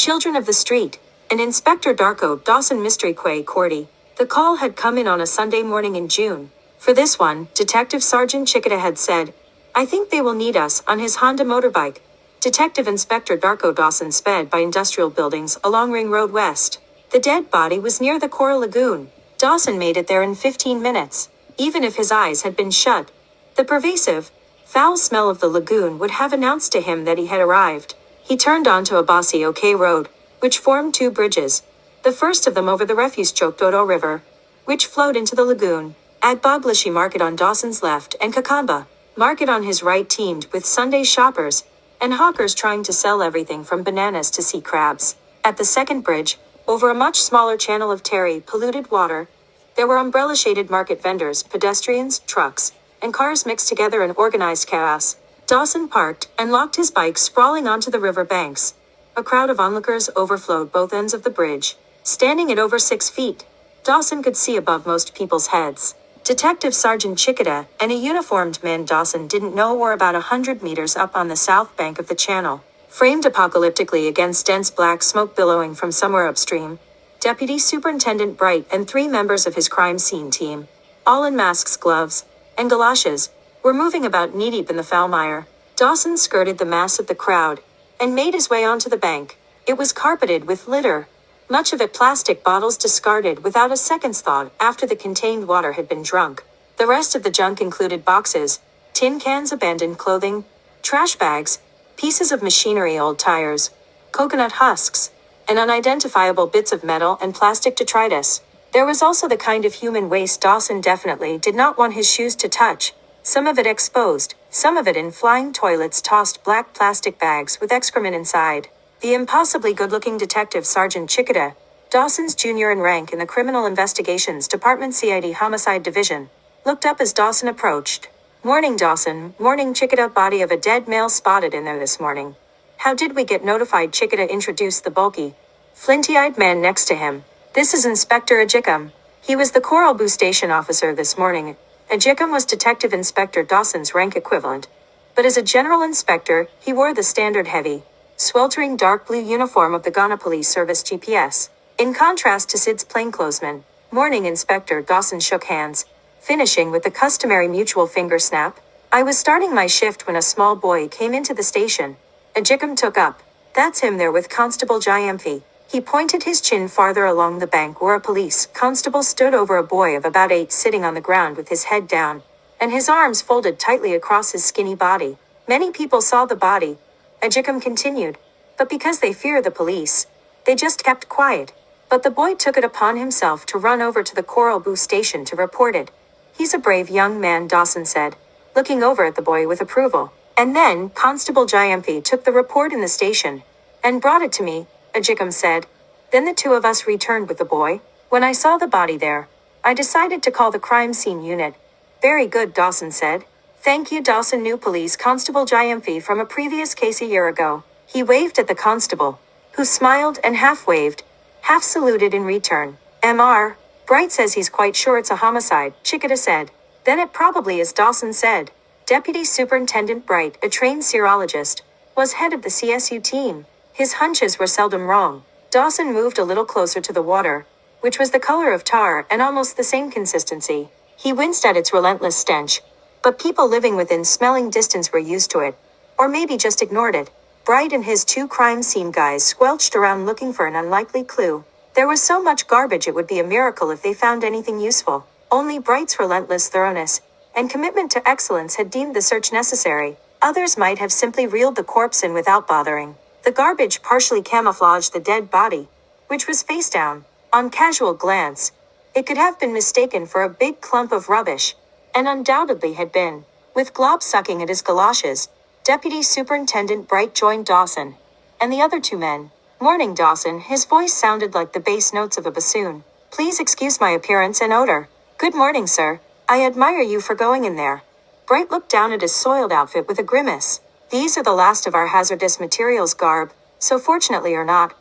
Children of the Street, and Inspector Darko Dawson Mystery Quay Cordy. The call had come in on a Sunday morning in June. For this one, Detective Sergeant Chickada had said, "I think they will need us," on his Honda motorbike. Detective Inspector Darko Dawson sped by industrial buildings along Ring Road West. The dead body was near the Coral Lagoon. Dawson made it there in 15 minutes, even if his eyes had been shut. The pervasive, foul smell of the lagoon would have announced to him that he had arrived. He turned onto a bossy OK Road, which formed two bridges. The first of them over the refuse-choked Odo River, which flowed into the lagoon. Agbogblashi Market on Dawson's left and Kakamba Market on his right teemed with Sunday shoppers and hawkers trying to sell everything from bananas to sea crabs. At the second bridge, over a much smaller channel of tarry, polluted water, there were umbrella-shaded market vendors, pedestrians, trucks, and cars mixed together in organized chaos. Dawson parked and locked his bike sprawling onto the river banks. A crowd of onlookers overflowed both ends of the bridge. Standing at over 6 feet, Dawson could see above most people's heads. Detective Sergeant Chickada and a uniformed man Dawson didn't know were about 100 meters up on the south bank of the channel, framed apocalyptically against dense black smoke billowing from somewhere upstream. Deputy Superintendent Bright and 3 members of his crime scene team, all in masks, gloves, and galoshes, were moving about knee-deep in the foul mire. Dawson skirted the mass of the crowd and made his way onto the bank. It was carpeted with litter, much of it plastic bottles discarded without a second's thought after the contained water had been drunk. The rest of the junk included boxes, tin cans, abandoned clothing, trash bags, pieces of machinery, old tires, coconut husks, and unidentifiable bits of metal and plastic detritus. There was also the kind of human waste Dawson definitely did not want his shoes to touch, some of it exposed, some of it in flying toilets, tossed black plastic bags with excrement inside. The impossibly good-looking Detective Sergeant Chickada, Dawson's junior in rank in the Criminal Investigations Department CID Homicide Division, looked up as Dawson approached. "Morning, Dawson." "Morning, Chickada." "Body of a dead male spotted in there this morning." "How did we get notified?" Chickada introduced the bulky, flinty-eyed man next to him. "This is Inspector Ajikam. He was the Coral Boo station officer this morning." Ajikam was Detective Inspector Dawson's rank equivalent, but as a general inspector, he wore the standard heavy, sweltering dark blue uniform of the Ghana Police Service GPS, in contrast to Sid's plainclothesman. "Morning, Inspector." Dawson shook hands, finishing with the customary mutual finger snap. "I was starting my shift when a small boy came into the station." Ajikam took up. "That's him there with Constable Jayamfi." He pointed his chin farther along the bank where a police constable stood over a boy of about 8 sitting on the ground with his head down, and his arms folded tightly across his skinny body. "Many people saw the body," Ajikam continued, "but because they fear the police, they just kept quiet. But the boy took it upon himself to run over to the Coral Boo station to report it. He's a brave young man," Dawson said, looking over at the boy with approval. "And then Constable Jayamfi took the report in the station and brought it to me," Ajikam said. "Then the 2 of us returned with the boy. When I saw the body there, I decided to call the crime scene unit." "Very good," Dawson said. "Thank you." Dawson knew Police Constable Jayamfi from a previous case a year ago. He waved at the constable, who smiled and half-waved, half-saluted in return. "Mr. Bright says he's quite sure it's a homicide," Chickada said. "Then it probably is," Dawson said. Deputy Superintendent Bright, a trained serologist, was head of the CSU team. His hunches were seldom wrong. Dawson moved a little closer to the water, which was the color of tar and almost the same consistency. He winced at its relentless stench, but people living within smelling distance were used to it, or maybe just ignored it. Bright and his 2 crime scene guys squelched around looking for an unlikely clue. There was so much garbage it would be a miracle if they found anything useful. Only Bright's relentless thoroughness and commitment to excellence had deemed the search necessary. Others might have simply reeled the corpse in without bothering. The garbage partially camouflaged the dead body, which was face down. On casual glance, it could have been mistaken for a big clump of rubbish, and undoubtedly had been. With Glob sucking at his galoshes, Deputy Superintendent Bright joined Dawson and the other 2 men. "Morning, Dawson." His voice sounded like the bass notes of a bassoon. "Please excuse my appearance and odor." "Good morning, sir. I admire you for going in there." Bright looked down at his soiled outfit with a grimace. "These are the last of our hazardous materials garb, so fortunately or not,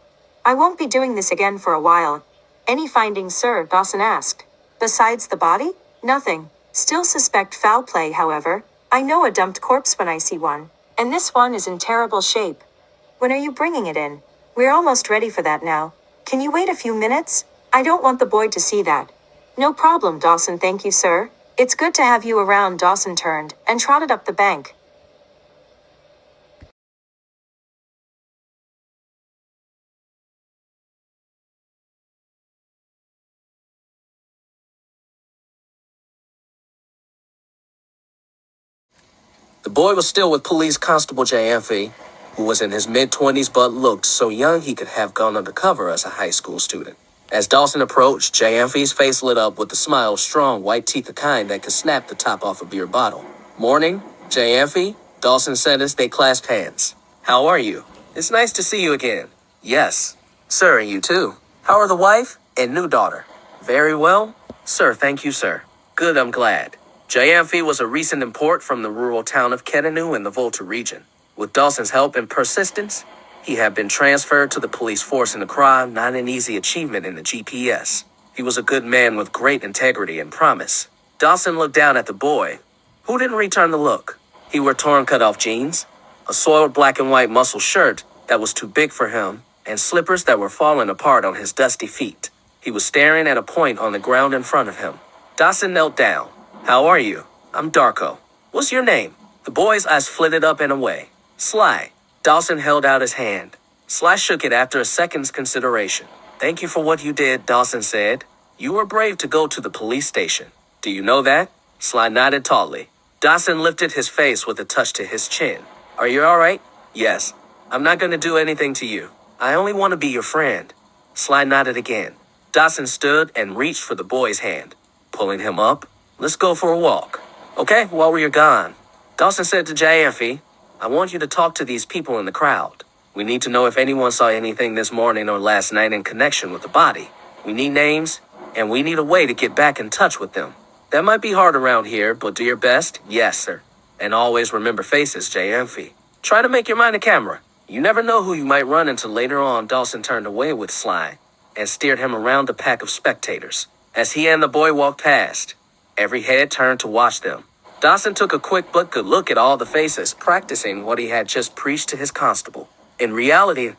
I won't be doing this again for a while." "Any findings, sir?" Dawson asked. "Besides the body? Nothing. Still suspect foul play, however. I know a dumped corpse when I see one. And this one is in terrible shape." "When are you bringing it in?" We're almost ready for that now. Can you wait a few minutes? I don't want the boy to see that. No problem, Dawson, thank you, sir. It's good to have you around. Dawson turned and trotted up the bank. The boy was still with Police Constable J.M.F., who was in his mid-20s but looked so young he could have gone undercover as a high school student. As Dawson approached, J.M.F.'s face lit up with a smile of strong, white teeth, the kind that could snap the top off a beer bottle. "Morning, J.M.F.", Dawson said as they clasped hands. "How are you? It's nice to see you again." "Yes, sir, and you too. How are the wife and new daughter?" "Very well, sir, thank you, sir." "Good, I'm glad." J.M.F. was a recent import from the rural town of Kenanu in the Volta region. With Dawson's help and persistence, he had been transferred to the police force in Accra, not an easy achievement in the GPS. He was a good man with great integrity and promise. Dawson looked down at the boy, who didn't return the look. He wore torn cut-off jeans, a soiled black and white muscle shirt that was too big for him, and slippers that were falling apart on his dusty feet. He was staring at a point on the ground in front of him. Dawson knelt down. "How are you?" "I'm Darko." "What's your name?" The boy's eyes flitted up and away. "Sly." Dawson held out his hand. Sly shook it after a second's consideration. "Thank you for what you did," Dawson said. "You were brave to go to the police station. Do you know that?" Sly nodded tautly. Dawson lifted his face with a touch to his chin. "Are you all right?" "Yes. I'm not going to do anything to you. I only want to be your friend." Sly nodded again. Dawson stood and reached for the boy's hand, pulling him up. "Let's go for a walk." "Okay, while we're gone," Dawson said to J.M.F., "I want you to talk to these people in the crowd. We need to know if anyone saw anything this morning or last night in connection with the body. We need names, and we need a way to get back in touch with them. That might be hard around here, but do your best." "Yes, sir. And always remember faces, J.M.F. Try to make your mind a camera. You never know who you might run into later on." Dawson turned away with Sly and steered him around a pack of spectators. As he and the boy walked past, every head turned to watch them. Dawson took a quick but good look at all the faces, practicing what he had just preached to his constable. In reality,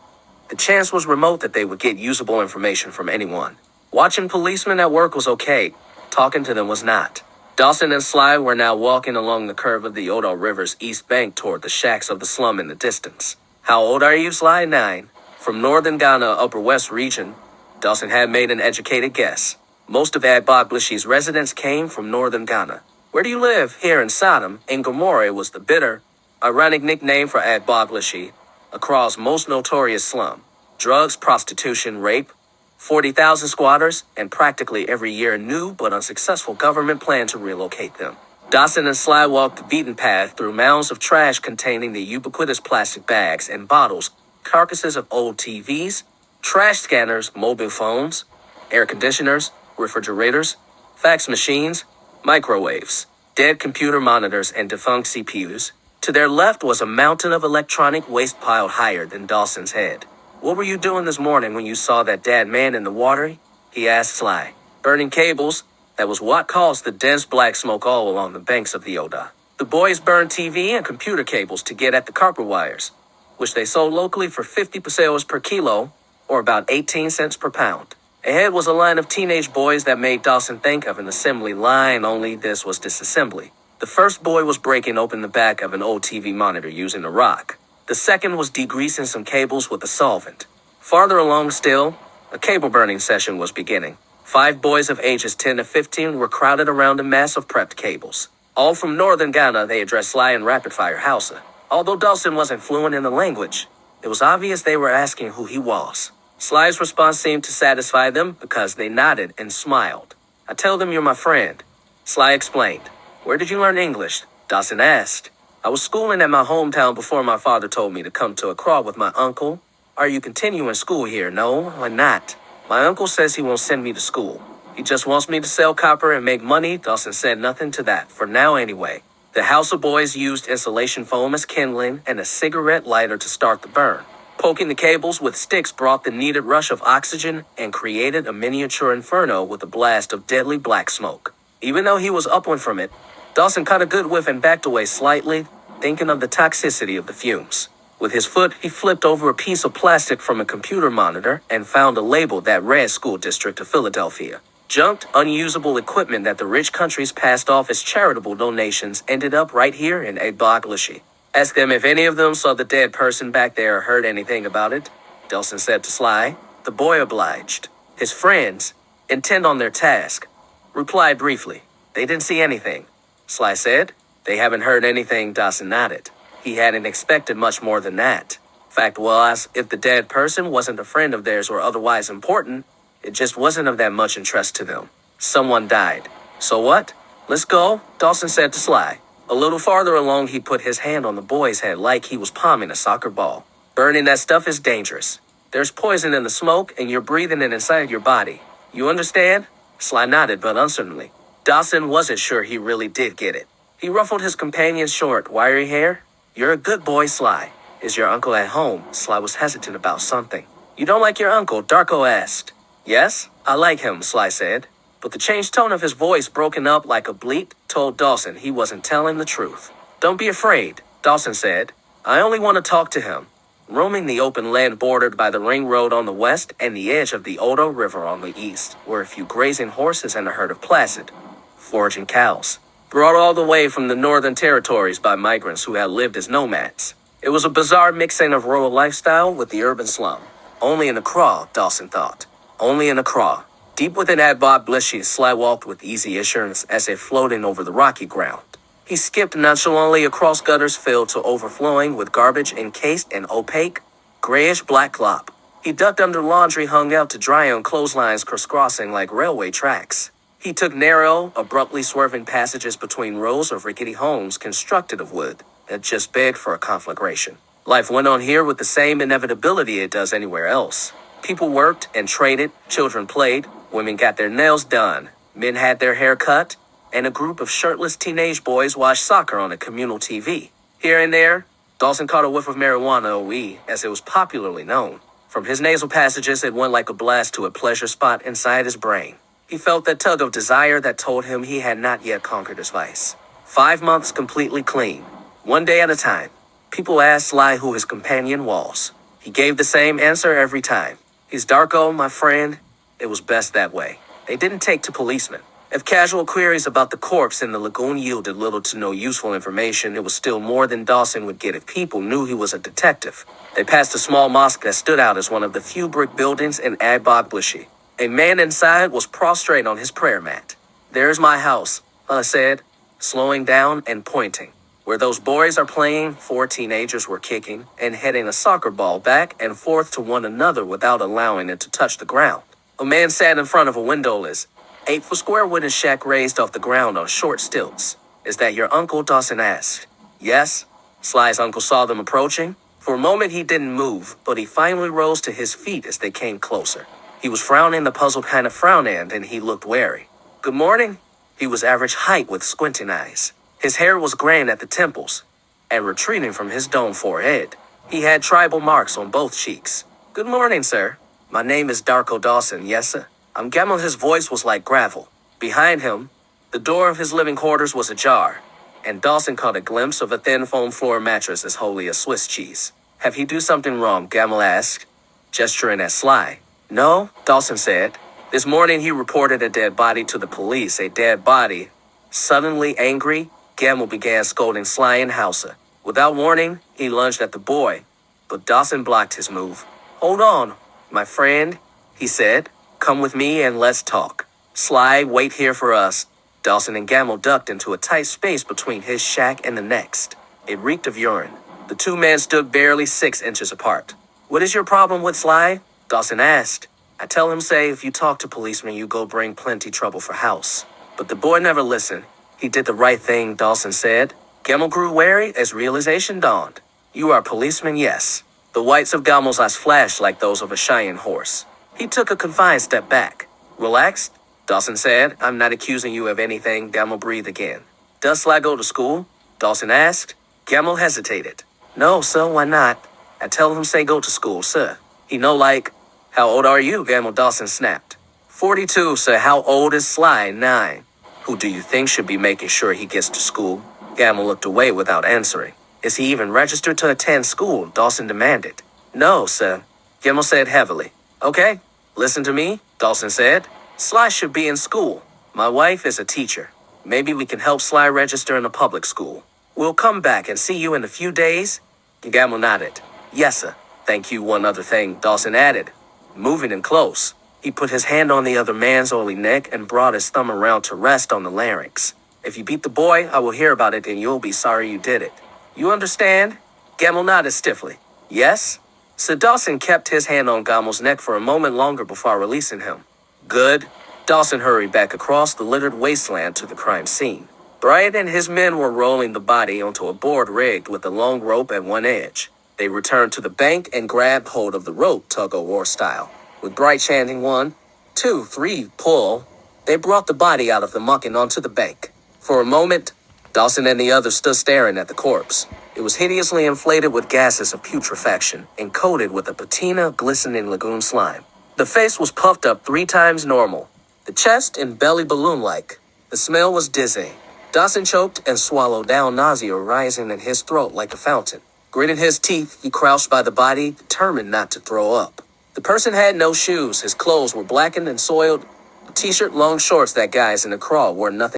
the chance was remote that they would get usable information from anyone. Watching policemen at work was okay. Talking to them was not. Dawson and Sly were now walking along the curve of the Oda River's east bank toward the shacks of the slum in the distance. "How old are you, Sly?" "9. From northern Ghana, upper west region." Dawson had made an educated guess. Most of Adboglishi's residents came from northern Ghana. "Where do you live?" "Here in Sodom." In Gomorrah was the bitter, ironic nickname for Adboglishi, Accra's most notorious slum. Drugs, prostitution, rape, 40,000 squatters, and practically every year a new but unsuccessful government plan to relocate them. Dawson and Sly walked the beaten path through mounds of trash containing the ubiquitous plastic bags and bottles, carcasses of old TVs, trash scanners, mobile phones, air conditioners, refrigerators, fax machines, microwaves, dead computer monitors, and defunct CPUs. To their left was a mountain of electronic waste piled higher than Dawson's head. "What were you doing this morning when you saw that dead man in the water?" he asked Sly. "Burning cables. That was what caused the dense black smoke all along the banks of the Oda. The boys burned TV and computer cables to get at the copper wires, which they sold locally for 50 pesos per kilo, or about 18 cents per pound. Ahead was a line of teenage boys that made Dawson think of an assembly line, only this was disassembly. The first boy was breaking open the back of an old TV monitor using a rock. The second was degreasing some cables with a solvent. Farther along still, a cable burning session was beginning. 5 boys of ages 10 to 15 were crowded around a mass of prepped cables. All from northern Ghana, they addressed Sly in rapid-fire Hausa. Although Dawson wasn't fluent in the language, it was obvious they were asking who he was. Sly's response seemed to satisfy them because they nodded and smiled. "I tell them you're my friend," Sly explained. "Where did you learn English?" Dawson asked. "I was schooling at my hometown before my father told me to come to Accra with my uncle." "Are you continuing school here?" "No, I'm not. My uncle says he won't send me to school. He just wants me to sell copper and make money." Dawson said nothing to that, for now anyway. The Hausa boys used insulation foam as kindling and a cigarette lighter to start the burn. Poking the cables with sticks brought the needed rush of oxygen and created a miniature inferno with a blast of deadly black smoke. Even though he was upwind from it, Dawson caught a good whiff and backed away slightly, thinking of the toxicity of the fumes. With his foot, he flipped over a piece of plastic from a computer monitor and found a label that read School District of Philadelphia. Junked, unusable equipment that the rich countries passed off as charitable donations ended up right here in embarks. Ask them if any of them saw the dead person back there or heard anything about it, Dawson said to Sly. The boy obliged. His friends, intent on their task, replied briefly. They didn't see anything, Sly said. They haven't heard anything, Dawson nodded. He hadn't expected much more than that. Fact was, if the dead person wasn't a friend of theirs or otherwise important, it just wasn't of that much interest to them. Someone died. So what? Let's go, Dawson said to Sly. A little farther along, he put his hand on the boy's head like he was palming a soccer ball. Burning that stuff is dangerous. There's poison in the smoke, and you're breathing it inside your body. You understand? Sly nodded, but uncertainly. Dawson wasn't sure he really did get it. He ruffled his companion's short, wiry hair. You're a good boy, Sly. Is your uncle at home? Sly was hesitant about something. You don't like your uncle? Darko asked. Yes, I like him, Sly said. But the changed tone of his voice, broken up like a bleat, told Dawson he wasn't telling the truth. Don't be afraid, Dawson said. I only want to talk to him. Roaming the open land bordered by the ring road on the west and the edge of the Odo River on the east were a few grazing horses and a herd of placid, foraging cows, brought all the way from the northern territories by migrants who had lived as nomads. It was a bizarre mixing of rural lifestyle with the urban slum. Only in Accra, Dawson thought. Only in Accra. Deep within embarks, Sly walked with easy assurance as if floating over the rocky ground. He skipped nonchalantly across gutters filled to overflowing with garbage encased in opaque, grayish-black glop. He ducked under laundry hung out to dry on clotheslines crisscrossing like railway tracks. He took narrow, abruptly swerving passages between rows of rickety homes constructed of wood that just begged for a conflagration. Life went on here with the same inevitability it does anywhere else. People worked and traded, children played, women got their nails done, men had their hair cut, and a group of shirtless teenage boys watched soccer on a communal TV. Here and there, Dawson caught a whiff of marijuana, OE, as it was popularly known. From his nasal passages, it went like a blast to a pleasure spot inside his brain. He felt that tug of desire that told him he had not yet conquered his vice. 5 months completely clean, one day at a time. People asked Sly who his companion was. He gave the same answer every time. He's Darko, my friend. It was best that way. They didn't take to policemen. If casual queries about the corpse in the lagoon yielded little to no useful information, it was still more than Dawson would get if people knew he was a detective. They passed a small mosque that stood out as one of the few brick buildings in embarks. A man inside was prostrate on his prayer mat. There's my house, I said, slowing down and pointing. Where those boys are playing, 4 teenagers were kicking and heading a soccer ball back and forth to one another without allowing it to touch the ground. A man sat in front of a windowless, 8-foot square wooden shack raised off the ground on short stilts. Is that your uncle? Dawson asked. Yes. Sly's uncle saw them approaching. For a moment he didn't move, but he finally rose to his feet as they came closer. He was frowning the puzzled kind of frown and he looked wary. Good morning. He was average height with squinting eyes. His hair was graying at the temples and retreating from his domed forehead. He had tribal marks on both cheeks. Good morning, sir. My name is Darko Dawson, yes, sir. I'm Gamel. His voice was like gravel. Behind him, the door of his living quarters was ajar, and Dawson caught a glimpse of a thin foam floor mattress as holy as Swiss cheese. Have he do something wrong? Gamel asked, gesturing at Sly. No, Dawson said. This morning he reported a dead body to the police, a dead body. Suddenly angry, Gamel began scolding Sly and Hausa. Without warning, he lunged at the boy, but Dawson blocked his move. Hold on, my friend, he said. Come with me and let's talk. Sly, wait here for us. Dawson and Gamel ducked into a tight space between his shack and the next. It reeked of urine. The 2 men stood barely 6 inches apart. What is your problem with Sly? Dawson asked. I tell him say if you talk to policemen you go bring plenty trouble for house. But the boy never listened. He did the right thing, Dawson said. Gamel grew wary as realization dawned. You are a policeman, yes. The whites of Gamel's eyes flashed like those of a Cheyenne horse. He took a confined step back. Relaxed, Dawson said. I'm not accusing you of anything. Gamel breathed again. Does Sly go to school? Dawson asked. Gamel hesitated. No, sir, why not? I tell him say go to school, sir. He know like, how old are you? Gamel. Dawson snapped. 42, sir. How old is Sly? 9. Who do you think should be making sure he gets to school? Gamel looked away without answering. Is he even registered to attend school? Dawson demanded. No, sir, Gemmell said heavily. Okay, listen to me, Dawson said. Sly should be in school. My wife is a teacher. Maybe we can help Sly register in a public school. We'll come back and see you in a few days. Gemmell nodded. Yes, sir. Thank you. One other thing, Dawson added. Moving in close, he put his hand on the other man's oily neck and brought his thumb around to rest on the larynx. If you beat the boy, I will hear about it and you'll be sorry you did it. You understand? Gemmell nodded stiffly. Yes? So Dawson kept his hand on Gemmell's neck for a moment longer before releasing him. Good. Dawson hurried back across the littered wasteland to the crime scene. Bryant and his men were rolling the body onto a board rigged with a long rope at one edge. They returned to the bank and grabbed hold of the rope tug-of-war style. With Bright chanting 1, 2, 3, pull, they brought the body out of the muck and onto the bank. For a moment, Dawson and the others stood staring at the corpse. It was hideously inflated with gases of putrefaction and coated with a patina of glistening lagoon slime. The face was puffed up 3 times normal, the chest and belly balloon-like. The smell was dizzying. Dawson choked and swallowed down nausea rising in his throat like a fountain. Gritting his teeth, he crouched by the body, determined not to throw up. The person had no shoes. His clothes were blackened and soiled. A t-shirt, long shorts that guys in the crawl wore nothing